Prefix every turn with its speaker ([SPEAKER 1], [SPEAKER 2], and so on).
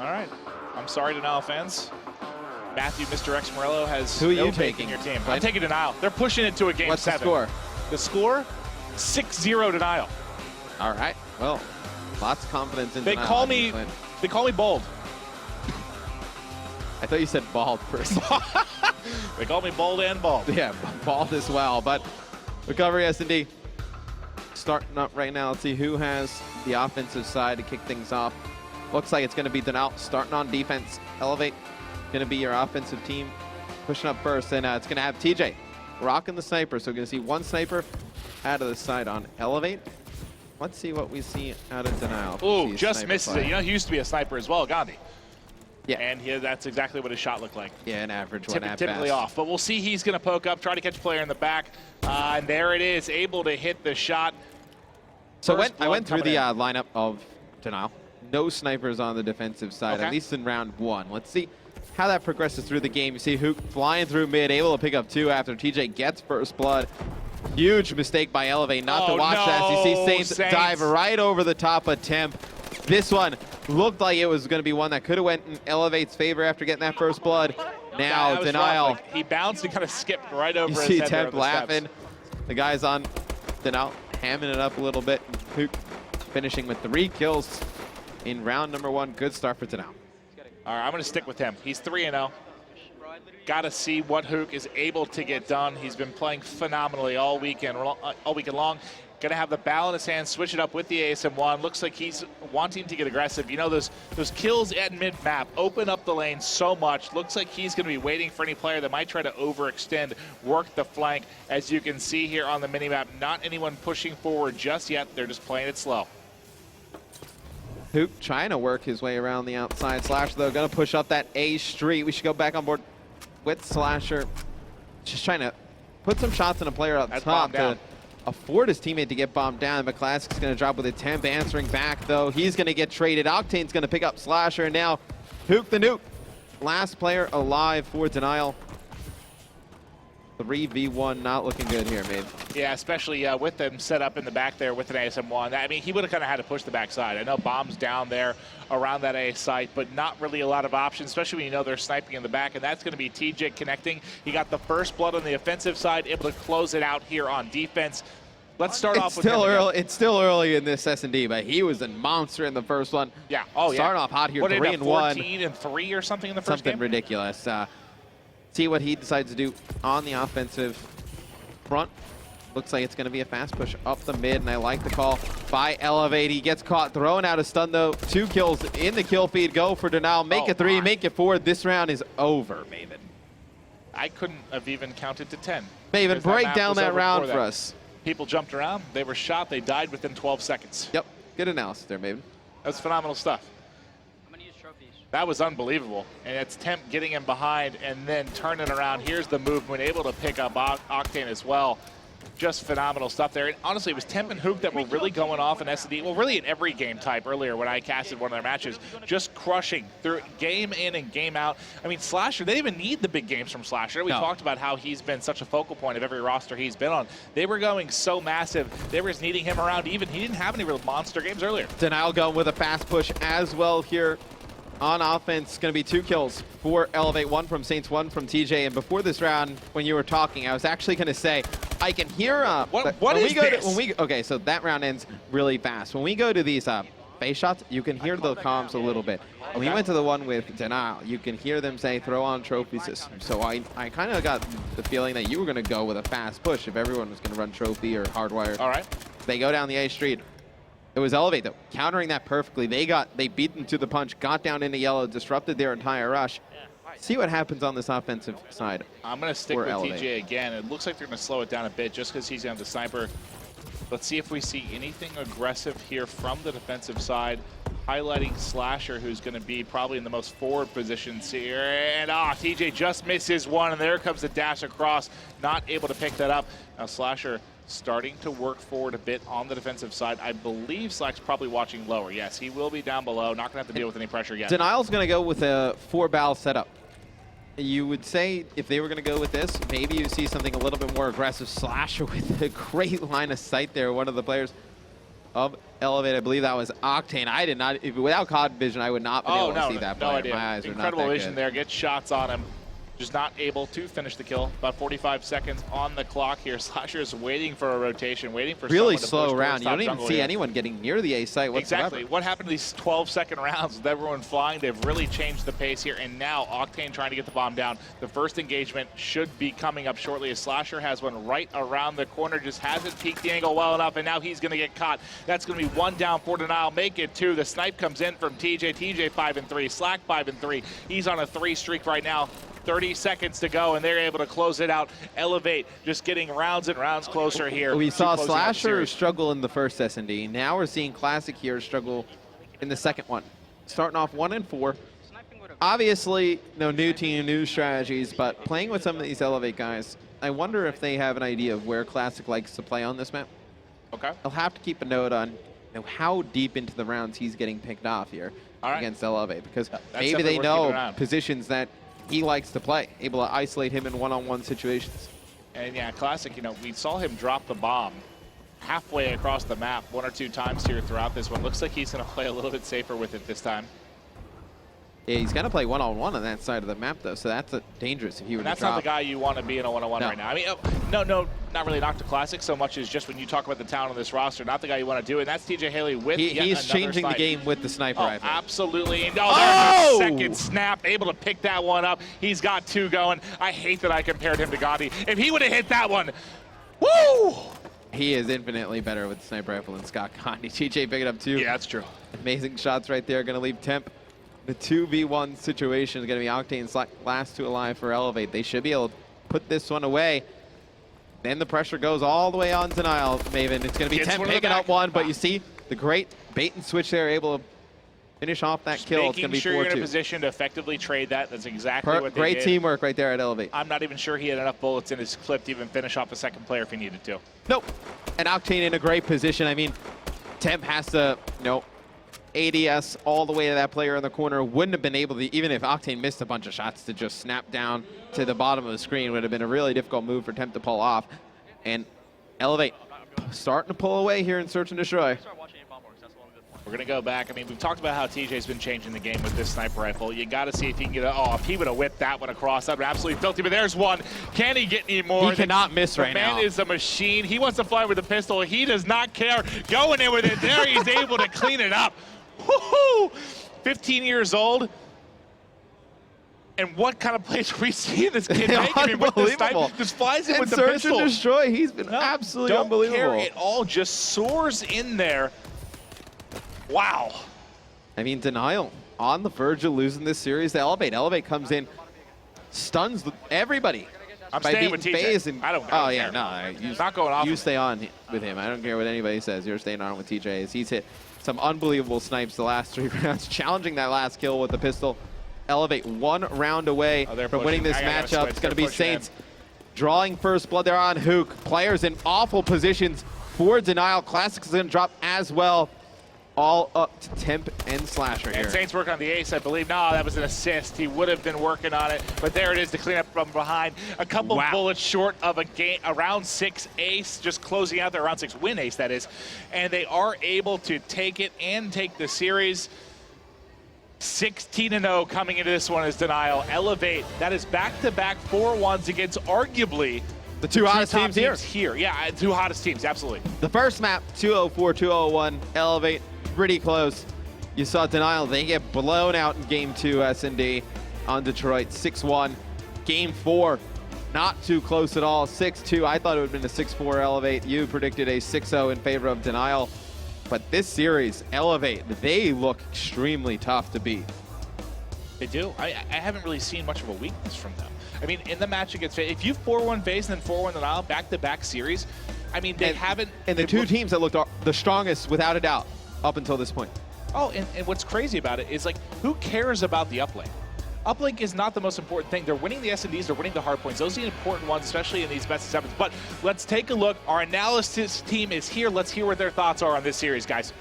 [SPEAKER 1] All right. I'm sorry, Denial fans. Matthew, Mr. X Morello has
[SPEAKER 2] Who are
[SPEAKER 1] no
[SPEAKER 2] you
[SPEAKER 1] take
[SPEAKER 2] taking?
[SPEAKER 1] in your team. I'm taking Denial. They're pushing it to a game
[SPEAKER 2] What's
[SPEAKER 1] 7.
[SPEAKER 2] the score?
[SPEAKER 1] The score? 6-0 Denial.
[SPEAKER 2] All right. Well, lots of confidence in
[SPEAKER 1] They
[SPEAKER 2] Denial.
[SPEAKER 1] call me bold.
[SPEAKER 2] I thought you said bald first.
[SPEAKER 1] They call me bold and bald.
[SPEAKER 2] Yeah, bald as well. But recovery S&D starting up right now. Let's see who has the offensive side to kick things off. Looks like it's going to be Denial starting on defense. eLevate going to be your offensive team pushing up first. And it's going to have TJ rocking the sniper. So we're going to see one sniper out of the side on eLevate. Let's see what we see out of Denial.
[SPEAKER 1] Ooh, just misses it. You know, he used to be a sniper as well, Gandhi.
[SPEAKER 2] Yeah.
[SPEAKER 1] And that's exactly what his shot looked like.
[SPEAKER 2] Yeah, an average one at
[SPEAKER 1] Typically
[SPEAKER 2] best.
[SPEAKER 1] off. But we'll see. He's going to poke up, try to catch a player in the back. And there it is, able to hit the shot.
[SPEAKER 2] So I went through the lineup of Denial. No snipers on the defensive side,
[SPEAKER 1] Okay.
[SPEAKER 2] at least in round 1. Let's see how that progresses through the game. You see Hook flying through mid, able to pick up 2 after TJ gets first blood. Huge mistake by eLevate not to watch that. You see Saints dive right over the top of Temp. This one looked like it was going to be one that could have went in eLevate's favor after getting that first blood. Now Denial.
[SPEAKER 1] Like, he bounced and kind of skipped right over
[SPEAKER 2] You
[SPEAKER 1] his
[SPEAKER 2] see
[SPEAKER 1] head
[SPEAKER 2] Temp
[SPEAKER 1] there on the
[SPEAKER 2] laughing.
[SPEAKER 1] steps.
[SPEAKER 2] The guys on Denial hamming it up a little bit. Hook finishing with 3 kills in round number 1. Good start for Denial.
[SPEAKER 1] All right, I'm going to stick with him. He's 3-0. Got to see what Hook is able to get done. He's been playing phenomenally all weekend long. Going to have the ball in his hand, switch it up with the ASM1. Looks like he's wanting to get aggressive. You know, those kills at mid-map open up the lane so much. Looks like he's going to be waiting for any player that might try to overextend, work the flank. As you can see here on the minimap, not anyone pushing forward just yet. They're just playing it slow.
[SPEAKER 2] Hook trying to work his way around the outside. Slasher, though, going to push up that A street. We should go back on board with Slasher. Just trying to put some shots on a player up top to afford his teammate to get bombed down. But Classic's going to drop with a Temp, answering back, though. He's going to get traded. Octane's going to pick up Slasher. And now Hook the Nuke, last player alive for Denial. 3v1, not looking good here, Maeve.
[SPEAKER 1] Yeah, especially with them set up in the back there with an ASM1. I mean, he would have kind of had to push the backside. I know bombs down there around that A site, but not really a lot of options, especially when you know they're sniping in the back, and that's going to be TJ connecting. He got the first blood on the offensive side, able to close it out here on defense. Let's start off with
[SPEAKER 2] It's still early in this S&D, but he was a monster in the first one.
[SPEAKER 1] Yeah. Oh, yeah.
[SPEAKER 2] Starting off hot here, 3-1.
[SPEAKER 1] 14-3 or something in the first game?
[SPEAKER 2] Something ridiculous. See what he decides to do on the offensive front. Looks like it's going to be a fast push up the mid, and I like the call by eLevate. He gets caught, thrown out of stun, though. 2 kills in the kill feed. Go for Denial. Make it 3, make it 4. This round is over, Maven.
[SPEAKER 1] I couldn't have even counted to 10.
[SPEAKER 2] Maven, break down that round for us.
[SPEAKER 1] People jumped around. They were shot. They died within 12 seconds.
[SPEAKER 2] Yep. Good analysis there, Maven.
[SPEAKER 1] That's phenomenal stuff. That was unbelievable. And it's Temp getting him behind and then turning around. Here's the movement, able to pick up Octane as well. Just phenomenal stuff there. And honestly, it was Temp and Hook that were really going off in S&D. Well, really in every game type earlier when I casted one of their matches. Just crushing through game in and game out. I mean, Slasher, they didn't even need the big games from Slasher. We talked about how he's been such a focal point of every roster he's been on. They were going so massive. They were just needing him around even. He didn't have any real monster games earlier.
[SPEAKER 2] Denial going with a fast push as well here. On offense, going to be 2 kills for eLevate, 1 from Saints, 1 from TJ. And before this round, when you were talking, I was actually going to say, I can hear... Okay, so that round ends really fast. When we go to these face shots, you can hear the comms a little bit. When we went to the one with Denial, you can hear them say, throw on trophy system. So I kind of got the feeling that you were going to go with a fast push if everyone was going to run trophy or hardwire.
[SPEAKER 1] All right.
[SPEAKER 2] They go down the A street. It was eLevate, though, countering that perfectly. They beat them to the punch, got down into yellow, disrupted their entire rush. See what happens on this offensive side.
[SPEAKER 1] I'm going to stick with TJ again. It looks like they're going to slow it down a bit just because he's on the sniper. Let's see if we see anything aggressive here from the defensive side, highlighting Slasher, who's going to be probably in the most forward positions here. And TJ just misses one, and there comes the dash across, not able to pick that up. Now Slasher starting to work forward a bit on the defensive side. I believe Slack's probably watching lower. Yes, he will be down below. Not going to have to deal with any pressure yet.
[SPEAKER 2] Denial's going to go with a 4-barrel setup. You would say if they were going to go with this, maybe you see something a little bit more aggressive. Slasher with a great line of sight there. One of the players of eLevate. I believe that was Octane. I did not, without COD vision, I would not be able to see that player.
[SPEAKER 1] No idea.
[SPEAKER 2] My eyes are
[SPEAKER 1] Incredible
[SPEAKER 2] not that
[SPEAKER 1] vision
[SPEAKER 2] good.
[SPEAKER 1] there. Gets shots on him. Just not able to finish the kill. About 45 seconds on the clock here. Slasher's waiting for a rotation, waiting for
[SPEAKER 2] really
[SPEAKER 1] someone to
[SPEAKER 2] slow
[SPEAKER 1] push
[SPEAKER 2] round. You don't even
[SPEAKER 1] jungle
[SPEAKER 2] see
[SPEAKER 1] here.
[SPEAKER 2] anyone getting near the A site whatsoever.
[SPEAKER 1] Exactly. What happened to these 12-second rounds with everyone flying? They've really changed the pace here, and now Octane trying to get the bomb down. The first engagement should be coming up shortly as Slasher has one right around the corner, just hasn't peeked the angle well enough, and now he's going to get caught. That's going to be one down for Denial. Make it two. The snipe comes in from TJ. TJ 5-3, Slack 5-3. He's on a 3 streak right now. 30 seconds to go, and they're able to close it out. eLevate just getting rounds and rounds closer here.
[SPEAKER 2] We saw Slasher struggle in the first S&D. Now we're seeing Classic here struggle in the second one. Starting off 1-4. Obviously, no new team, new strategies, but playing with some of these eLevate guys, I wonder if they have an idea of where Classic likes to play on this map.
[SPEAKER 1] Okay.
[SPEAKER 2] I'll have to keep a note on how deep into the rounds he's getting picked off here against eLevate, because maybe they know positions that he likes to play, able to isolate him in one-on-one situations.
[SPEAKER 1] And yeah, Classic, we saw him drop the bomb halfway across the map 1 or 2 times here throughout this one. Looks like he's going to play a little bit safer with it this time.
[SPEAKER 2] Yeah, he's going to play one-on-one on that side of the map, though, so that's dangerous if he were to drop.
[SPEAKER 1] That's not the guy you want to be in a one-on-one right now. I mean, no, not really knock to Classic so much as just when you talk about the talent on this roster, not the guy you want to do, and that's TJ Haley with
[SPEAKER 2] he's changing the game with the sniper rifle.
[SPEAKER 1] Absolutely. And there's a second snap, able to pick that one up. He's got 2 going. I hate that I compared him to Gotti. If he would have hit that one, woo!
[SPEAKER 2] He is infinitely better with the sniper rifle than Scott Gotti. TJ picking up 2.
[SPEAKER 1] Yeah, that's true.
[SPEAKER 2] Amazing shots right there, going to leave Temp. The 2v1 situation is going to be Octane's last 2 alive for eLevate. They should be able to put this one away. Then the pressure goes all the way on Denial, Maven. It's going to be Temp picking up 1, but you see the great bait and switch there, able to finish off that kill. It's going to be 4-2.
[SPEAKER 1] Making sure you're in a position to effectively trade that. That's exactly what they did.
[SPEAKER 2] Great teamwork right there at eLevate.
[SPEAKER 1] I'm not even sure he had enough bullets in his clip to even finish off the second player if he needed to.
[SPEAKER 2] Nope. And Octane in a great position. I mean, Temp has to, ADS all the way to that player in the corner. Wouldn't have been able to, even if Octane missed a bunch of shots, to just snap down to the bottom of the screen. Would have been a really difficult move for Temp to pull off. And eLevate starting to pull away here in Search and Destroy.
[SPEAKER 1] We're going to go back. I mean, we've talked about how TJ's been changing the game with this sniper rifle. You got to see if he can get if he would have whipped that one across, that would absolutely filthy. But there's one. Can he get any more?
[SPEAKER 2] He cannot miss right now.
[SPEAKER 1] The man is a machine. He wants to fly with a pistol. He does not care. Going in with it. There he's able to clean it up. Woohoo! 15 years old. And what kind of plays are we seeing this kid make? I mean, with the sniper, just flies in with the pistol.
[SPEAKER 2] Search and Destroy, he's been absolutely unbelievable.
[SPEAKER 1] Don't care at all, just soars in there. Wow.
[SPEAKER 2] I mean, Denial on the verge of losing this series to eLevate. eLevate comes in, stuns everybody.
[SPEAKER 1] I'm staying with TJ. I don't care.
[SPEAKER 2] No,
[SPEAKER 1] not going off.
[SPEAKER 2] You stay on with him. I don't care what anybody says. You're staying on with TJ. He's hit some unbelievable snipes the last 3 rounds, challenging that last kill with the pistol. eLevate 1 round away from winning this matchup. It's going to be Saints drawing first blood there on Hook. Players in awful positions for Denial. Classics is going to drop as well. All up to Temp and Slasher here.
[SPEAKER 1] And Saints work on the ace, I believe. No, that was an assist. He would have been working on it, but there it is to clean up from behind. A couple bullets short of a round 6 ace, just closing out their round 6 win ace, that is. And they are able to take it and take the series. 16-0 coming into this one is Denial. eLevate, that is back-to-back 4-1s against arguably
[SPEAKER 2] the 2 hottest teams
[SPEAKER 1] here. Yeah, 2 hottest teams, absolutely.
[SPEAKER 2] The first map, 204, 201, eLevate, pretty close. You saw Denial, they get blown out in game 2 S&D on Detroit, 6-1. Game 4, not too close at all, 6-2. I thought it would have been a 6-4 eLevate. You predicted a 6-0 in favor of Denial. But this series, eLevate, they look extremely tough to beat.
[SPEAKER 1] They do. I haven't really seen much of a weakness from them. I mean, in the match against FaZe, if you 4-1 FaZe and then 4-1 Denial, back-to-back series, I mean, they haven't...
[SPEAKER 2] And the 2 teams that looked the strongest, without a doubt, up until this point.
[SPEAKER 1] Oh, and what's crazy about it is, like, who cares about the uplink? Uplink is not the most important thing. They're winning the S&Ds, they're winning the hard points. Those are the important ones, especially in these best of 7s. But let's take a look. Our analysis team is here. Let's hear what their thoughts are on this series, guys.